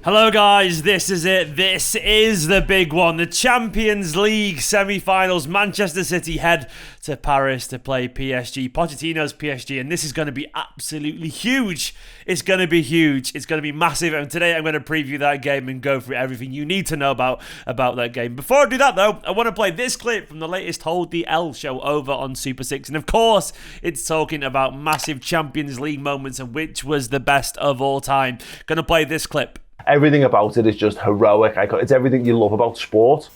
Hello guys, this is it. This is the big one. The Champions League semi-finals. Manchester City head to Paris to play PSG. Pochettino's PSG, and this is going to be absolutely huge. It's going to be huge. It's going to be massive. And today I'm going to preview that game and go through everything you need to know about that game. Before I do that though, I want to play this clip from the latest Hold the L show over on Super 6. And of course, it's talking about massive Champions League moments and which was the best of all time. Going to play this clip. Everything about it is just heroic. It's everything you love about sport,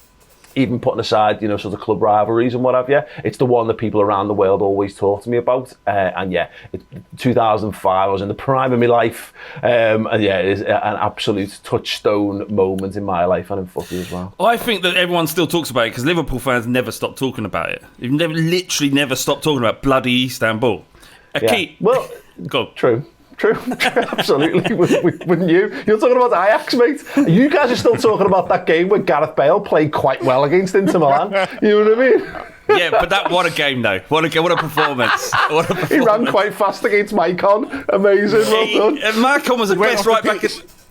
even putting aside, sort of club rivalries and what have you. It's the one that people around the world always talk to me about. And yeah, 2005, I was in the prime of my life. And yeah, it is an absolute touchstone moment in my life and in footy as well. I think that everyone still talks about it because Liverpool fans never stop talking about it. They've literally never stopped talking about bloody Istanbul. Well, go. True, absolutely. Wouldn't you? You're talking about Ajax, mate. You guys are still talking about that game where Gareth Bale played quite well against Inter Milan. You know what I mean? Yeah, but what a game though. What a performance. He ran quite fast against Maicon. Amazing. Well done. Maicon was the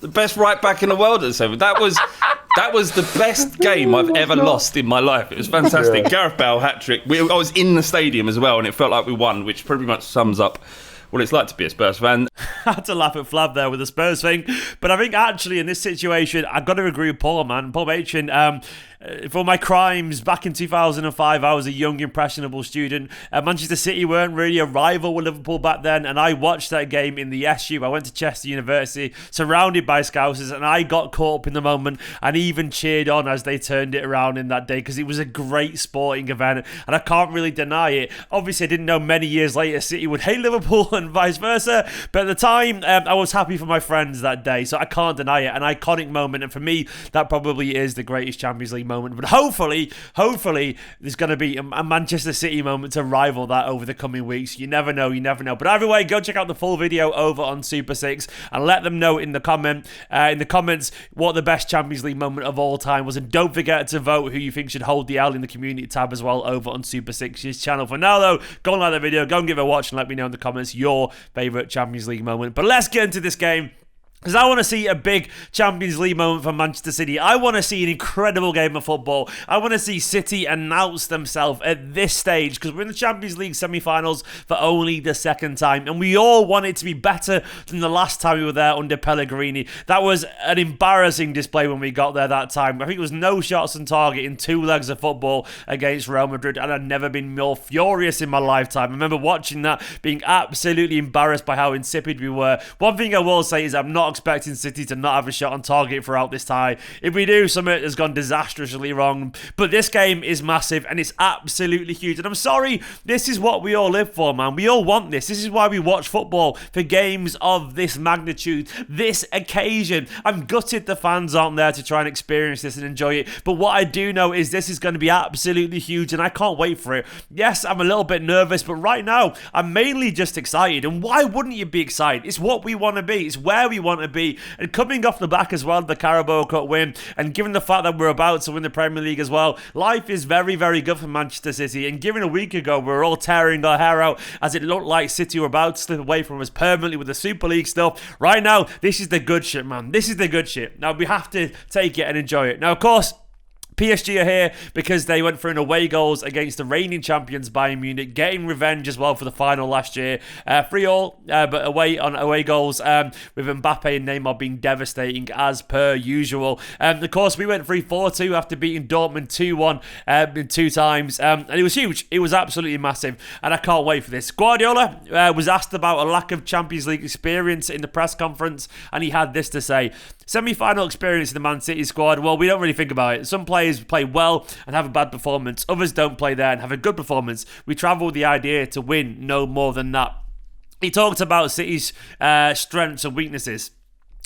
best right back in the world at the time. That was the best game I've ever lost in my life. It was fantastic. Yeah. Gareth Bale hat-trick. I was in the stadium as well and it felt like we won, which pretty much sums up what it's like to be a Spurs fan. I had to laugh at Flav there with the Spurs thing. But I think actually in this situation, I've got to agree with Paul, man. Paul Machin, for my crimes, back in 2005, I was a young, impressionable student. Manchester City weren't really a rival with Liverpool back then, and I watched that game in the SU. I went to Chester University, surrounded by Scousers, and I got caught up in the moment and even cheered on as they turned it around in that day because it was a great sporting event, and I can't really deny it. Obviously, I didn't know many years later City would hate Liverpool and vice versa, but at the time, I was happy for my friends that day, so I can't deny it. An iconic moment, and for me, that probably is the greatest Champions League moment. But hopefully, there's going to be a Manchester City moment to rival that over the coming weeks. You never know. But either way, go check out the full video over on Super 6 and let them know in the comments what the best Champions League moment of all time was. And don't forget to vote who you think should hold the L in the community tab as well over on Super 6's channel. For now, though, go and like the video, go and give it a watch, and let me know in the comments your favourite Champions League moment. But let's get into this game, because I want to see a big Champions League moment for Manchester City. I want to see an incredible game of football. I want to see City announce themselves at this stage, because we're in the Champions League semi-finals for only the second time, and we all want it to be better than the last time we were there under Pellegrini. That was an embarrassing display when we got there that time. I think it was no shots on target in 2 legs of football against Real Madrid, and I've never been more furious in my lifetime. I remember watching that, being absolutely embarrassed by how insipid we were. One thing I will say is I'm not expecting City to not have a shot on target throughout this tie. If we do, something has gone disastrously wrong. But this game is massive and it's absolutely huge. And I'm sorry, this is what we all live for, man. We all want this. This is why we watch football, for games of this magnitude, this occasion. I'm gutted the fans aren't there to try and experience this and enjoy it. But what I do know is this is going to be absolutely huge and I can't wait for it. Yes, I'm a little bit nervous, but right now, I'm mainly just excited. And why wouldn't you be excited? It's what we want to be. It's where we want to be. And coming off the back as well, the Carabao Cup win, and given the fact that we're about to win the Premier League as well, life is very, very good for Manchester City. And given a week ago, we were all tearing our hair out as it looked like City were about to slip away from us permanently with the Super League stuff. Right now, this is the good shit, man. This is the good shit. Now, we have to take it and enjoy it. Now, of course, PSG are here because they went for an away goals against the reigning champions Bayern Munich, getting revenge as well for the final last year. 3-3, but away goals with Mbappe and Neymar being devastating as per usual. Of course, we went 3-4-2 after beating Dortmund 2-1 in 2 times, and it was huge. It was absolutely massive, and I can't wait for this. Guardiola was asked about a lack of Champions League experience in the press conference, and he had this to say. Semi-final experience in the Man City squad, well, we don't really think about it. Some players play well and have a bad performance. Others don't play there and have a good performance. We travel with the idea to win, no more than that. He talked about City's strengths and weaknesses.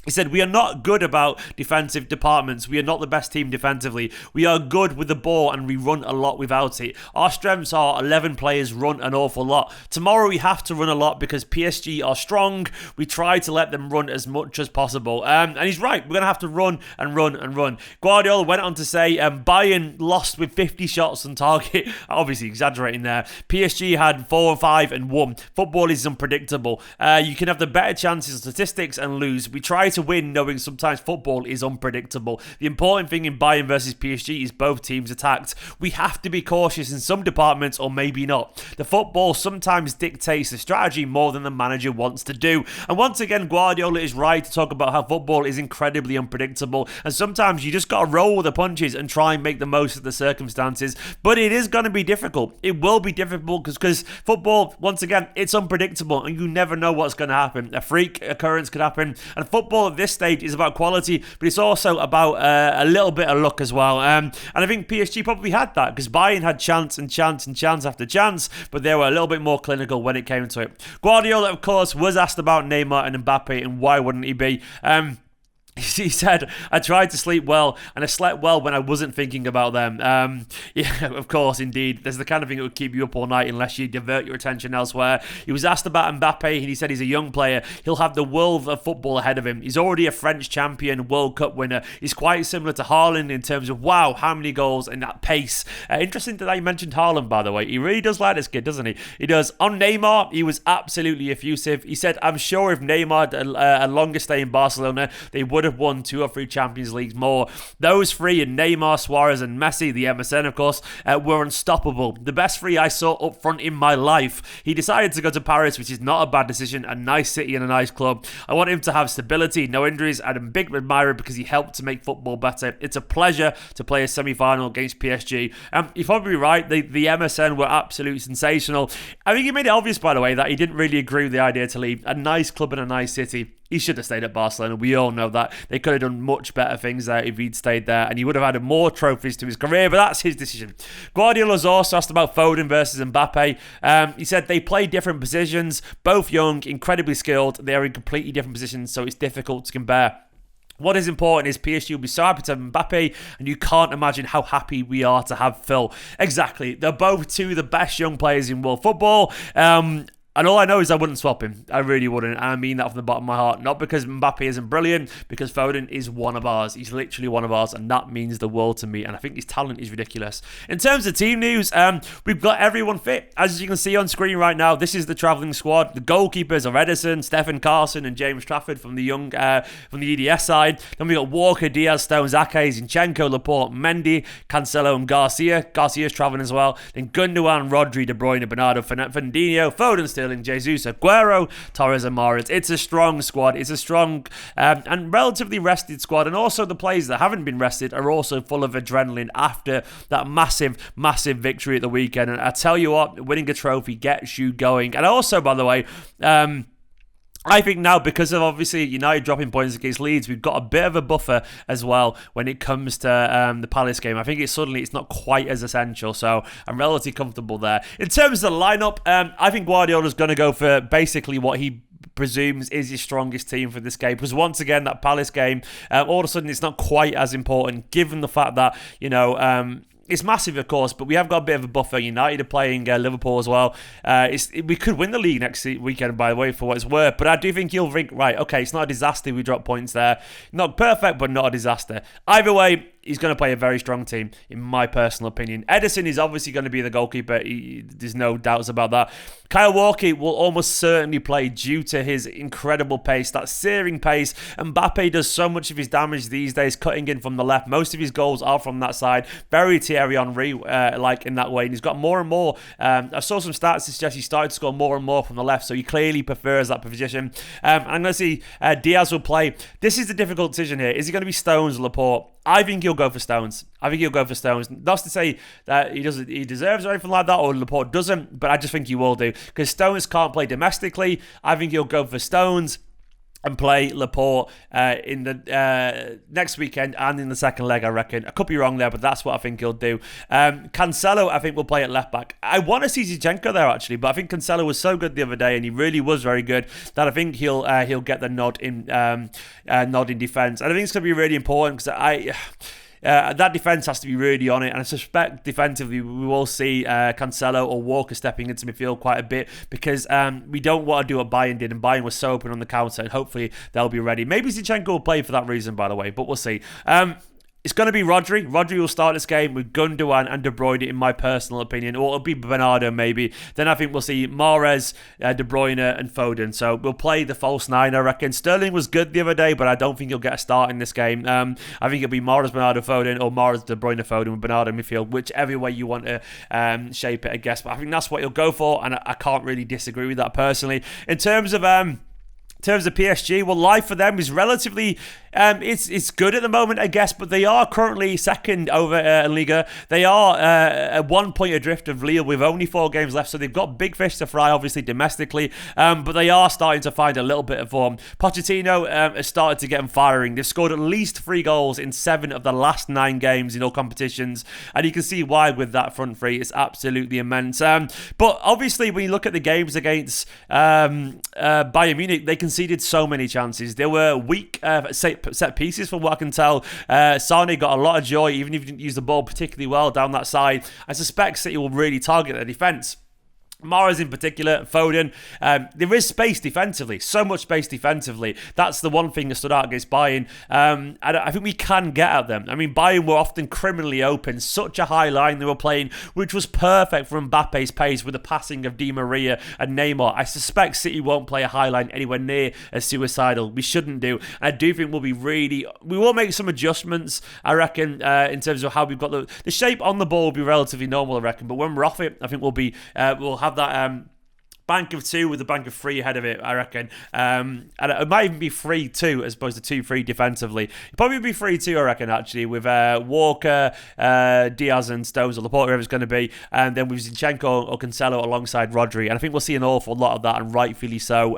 He said, we are not good about defensive departments. We are not the best team defensively. We are good with the ball and we run a lot without it. Our strengths are 11 players run an awful lot. Tomorrow we have to run a lot because PSG are strong. We try to let them run as much as possible. And he's right. We're going to have to run and run and run. Guardiola went on to say, Bayern lost with 50 shots on target. Obviously exaggerating there. PSG had 4 and 5 and 1. Football is unpredictable. You can have the better chances of statistics and lose. We try to win knowing sometimes football is unpredictable. The important thing in Bayern versus PSG is both teams attacked. We have to be cautious in some departments or maybe not. The football sometimes dictates the strategy more than the manager wants to do. And once again, Guardiola is right to talk about how football is incredibly unpredictable, and sometimes you just got to roll with the punches and try and make the most of the circumstances. But it is going to be difficult. It will be difficult because football, once again, it's unpredictable and you never know what's going to happen. A freak occurrence could happen. And football at this stage is about quality, but it's also about a little bit of luck as well. And I think PSG probably had that because Bayern had chance and chance and chance after chance, but they were a little bit more clinical when it came to it. Guardiola, of course, was asked about Neymar and Mbappe and why wouldn't he be. He said, I tried to sleep well, and I slept well when I wasn't thinking about them. Yeah, of course, indeed. There's the kind of thing that would keep you up all night unless you divert your attention elsewhere. He was asked about Mbappe, and he said he's a young player. He'll have the world of football ahead of him. He's already a French champion, World Cup winner. He's quite similar to Haaland in terms of, wow, how many goals and that pace. Interesting that you mentioned Haaland, by the way. He really does like this kid, doesn't he? He does. On Neymar, he was absolutely effusive. He said, I'm sure if Neymar had a longer stay in Barcelona, they would have won 2 or 3 Champions Leagues more. Those 3, and Neymar, Suarez and Messi, the MSN of course, were unstoppable. The best 3 I saw up front in my life. He decided to go to Paris, which is not a bad decision, a nice city and a nice club. I want him to have stability, no injuries, and I'm a big admirer because he helped to make football better. It's a pleasure to play a semi-final against PSG. You're probably right, the MSN were absolutely sensational. I think he made it obvious, by the way, that he didn't really agree with the idea to leave. A nice club and a nice city. He should have stayed at Barcelona. We all know that. They could have done much better things there if he'd stayed there, and he would have added more trophies to his career, but that's his decision. Guardiola's also asked about Foden versus Mbappe. He said they play different positions, both young, incredibly skilled. They're in completely different positions, so it's difficult to compare. What is important is PSG will be so happy to have Mbappe, and you can't imagine how happy we are to have Phil. Exactly. They're both 2 of the best young players in world football. And all I know is I wouldn't swap him. I really wouldn't. I mean that from the bottom of my heart. Not because Mbappe isn't brilliant, because Foden is one of ours. He's literally one of ours, and that means the world to me. And I think his talent is ridiculous. In terms of team news, we've got everyone fit. As you can see on screen right now, this is the travelling squad. The goalkeepers are Edison, Stefan Carson, and James Trafford from the EDS side. Then we got Walker, Diaz, Stones, Ake, Zinchenko, Laporte, Mendy, Cancelo, and Garcia. Garcia's travelling as well. Then Gundogan, Rodri, De Bruyne, Bernardo, Fernandinho, Foden still in Jesus, Aguero, Torres and Mahrez. It's a strong squad. It's a strong and relatively rested squad. And also the players that haven't been rested are also full of adrenaline after that massive victory at the weekend. And I tell you what, winning a trophy gets you going. And also, by the way, I think now, because of obviously United dropping points against Leeds, we've got a bit of a buffer as well when it comes to the Palace game. I think it's not quite as essential, so I'm relatively comfortable there. In terms of the lineup, I think Guardiola's going to go for basically what he presumes is his strongest team for this game, because once again, that Palace game, all of a sudden it's not quite as important, given the fact that it's massive, of course, but we have got a bit of a buffer. United are playing Liverpool as well. We could win the league next weekend, by the way, for what it's worth. But I do think you'll think, right, okay, it's not a disaster. We drop points there. Not perfect, but not a disaster. Either way, he's going to play a very strong team, in my personal opinion. Edison is obviously going to be the goalkeeper. There's no doubts about that. Kyle Walker will almost certainly play due to his incredible pace, that searing pace. Mbappe does so much of his damage these days, cutting in from the left. Most of his goals are from that side. Very Thierry Henry, like in that way. And he's got more and more. I saw some stats that suggest he started to score more and more from the left, so he clearly prefers that position. I'm going to see Diaz will play. This is the difficult decision here. Is he going to be Stones or Laporte? I think he'll go for Stones. Not to say that he deserves or anything like that, or Laporte doesn't, but I just think he will do. Because Stones can't play domestically. I think he'll go for Stones and play Laporte in the next weekend and in the second leg, I reckon. I could be wrong there, but that's what I think he'll do. Cancelo, I think, will play at left back. I want to see Zinchenko there, actually, but I think Cancelo was so good the other day, and he really was very good, that I think he'll get the nod in defence. And I think it's going to be really important, because that defence has to be really on it, and I suspect defensively we will see Cancelo or Walker stepping into midfield quite a bit, because we don't want to do what Bayern did, and Bayern was so open on the counter, and hopefully they'll be ready. Maybe Zinchenko will play for that reason, by the way, but we'll see. It's going to be Rodri. Rodri will start this game with Gundogan and De Bruyne, in my personal opinion. Or it'll be Bernardo, maybe. Then I think we'll see Mahrez, De Bruyne, and Foden. So we'll play the false nine, I reckon. Sterling was good the other day, but I don't think he'll get a start in this game. I think it'll be Mahrez, Bernardo, Foden, or Mahrez, De Bruyne, Foden, with Bernardo in midfield, whichever way you want to shape it, I guess. But I think that's what he'll go for, and I can't really disagree with that personally. In terms of PSG, well, life for them is relatively it's good at the moment, I guess, but they are currently second over in Liga. They are a 1 point adrift of Lille with only 4 games left, so they've got big fish to fry, obviously, domestically, but they are starting to find a little bit of form. Pochettino has started to get them firing. They've scored at least 3 goals in 7 of the last 9 games in all competitions, and you can see why with that front three. It's absolutely immense. But obviously, when you look at the games against Bayern Munich, they conceded so many chances. They were weak set pieces, from what I can tell. Sane got a lot of joy, even if he didn't use the ball particularly well down that side. I suspect City will really target their defence. Mahrez in particular, Foden, there is space defensively, so much space defensively. That's the one thing that stood out against Bayern. And I think we can get at them. I mean, Bayern were often criminally open, such a high line they were playing, which was perfect for Mbappe's pace with the passing of Di Maria and Neymar. I suspect City won't play a high line anywhere near as suicidal. We shouldn't do. I do think we will make some adjustments, I reckon, in terms of how we've got the shape on the ball will be relatively normal, I reckon. But when we're off it, I think we'll have that bank of 2 with a bank of 3 ahead of it, I reckon. And it might even be 3-2 as opposed to 2-3 defensively. It'll probably be 3-2, I reckon, actually, with Walker, Diaz and Stones, or Laporte, whoever it's going to be, and then with Zinchenko or Cancelo alongside Rodri. And I think we'll see an awful lot of that, and rightfully so.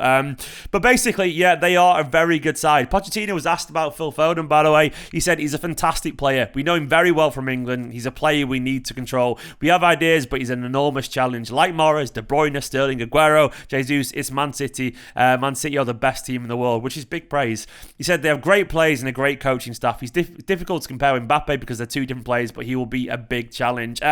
But basically, yeah, they are a very good side. Pochettino was asked about Phil Foden, by the way. He said he's a fantastic player. We know him very well from England. He's a player we need to control. We have ideas, but he's an enormous challenge. Like Mahrez, De Bruyne, Sterling, Aguero, Jesus, it's Man City. Man City are the best team in the world, which is big praise. He said they have great players and a great coaching staff. He's difficult to compare with Mbappe because they're 2 different players, but he will be a big challenge.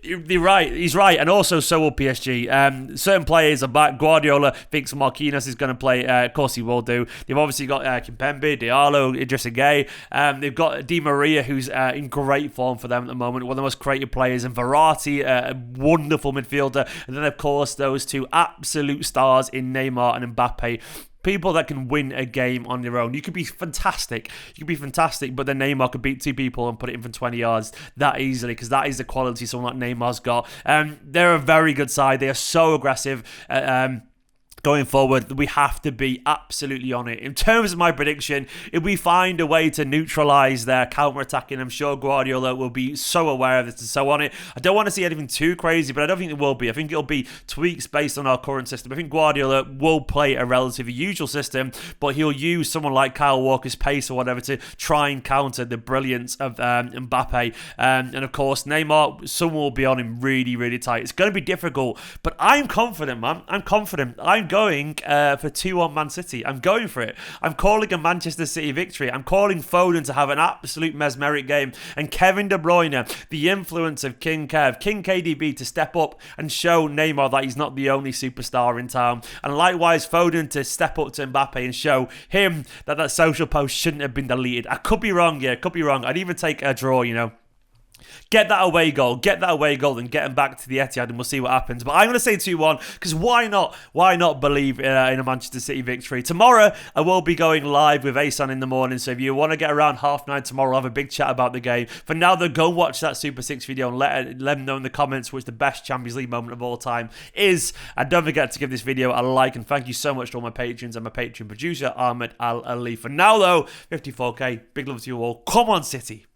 You're right. He's right, and also so will PSG. Certain players are back. Guardiola thinks Marquinhos is going to play. Of course, he will do. They've obviously got Kompany, Diallo, Idrissa Gueye. They've got Di Maria, who's in great form for them at the moment. One of the most creative players, and Verratti, a wonderful midfielder. And then, of course, those 2 absolute stars in Neymar and Mbappe. People that can win a game on their own. You could be fantastic. But then Neymar could beat 2 people and put it in from 20 yards that easily, because that is the quality someone like Neymar's got. They're a very good side. They are so aggressive. Going forward, we have to be absolutely on it. In terms of my prediction, if we find a way to neutralise their counter-attacking, I'm sure Guardiola will be so aware of this and so on it. I don't want to see anything too crazy, but I don't think it will be. I think it'll be tweaks based on our current system. I think Guardiola will play a relatively usual system, but he'll use someone like Kyle Walker's pace or whatever to try and counter the brilliance of Mbappe. And of course, Neymar, someone will be on him really, really tight. It's going to be difficult, but I'm confident, man. I'm confident. I'm going for 2-1 Man City. I'm going for it. I'm calling a Manchester City victory. I'm calling Foden to have an absolute mesmeric game, and Kevin De Bruyne, the influence of King KDB, to step up and show Neymar that he's not the only superstar in town, and likewise Foden to step up to Mbappe and show him that social post shouldn't have been deleted. I could be wrong, I'd even take a draw, Get that away goal, and get him back to the Etihad, and we'll see what happens. But I'm going to say 2-1, because why not? Why not believe in a Manchester City victory? Tomorrow, I will be going live with Asan in the morning, so if you want to get around 9:30 tomorrow, I'll have a big chat about the game. For now, though, go watch that Super 6 video and let them know in the comments which the best Champions League moment of all time is. And don't forget to give this video a like, and thank you so much to all my patrons and my Patreon producer, Ahmed Al Ali. For now, though, 54k, big love to you all. Come on, City.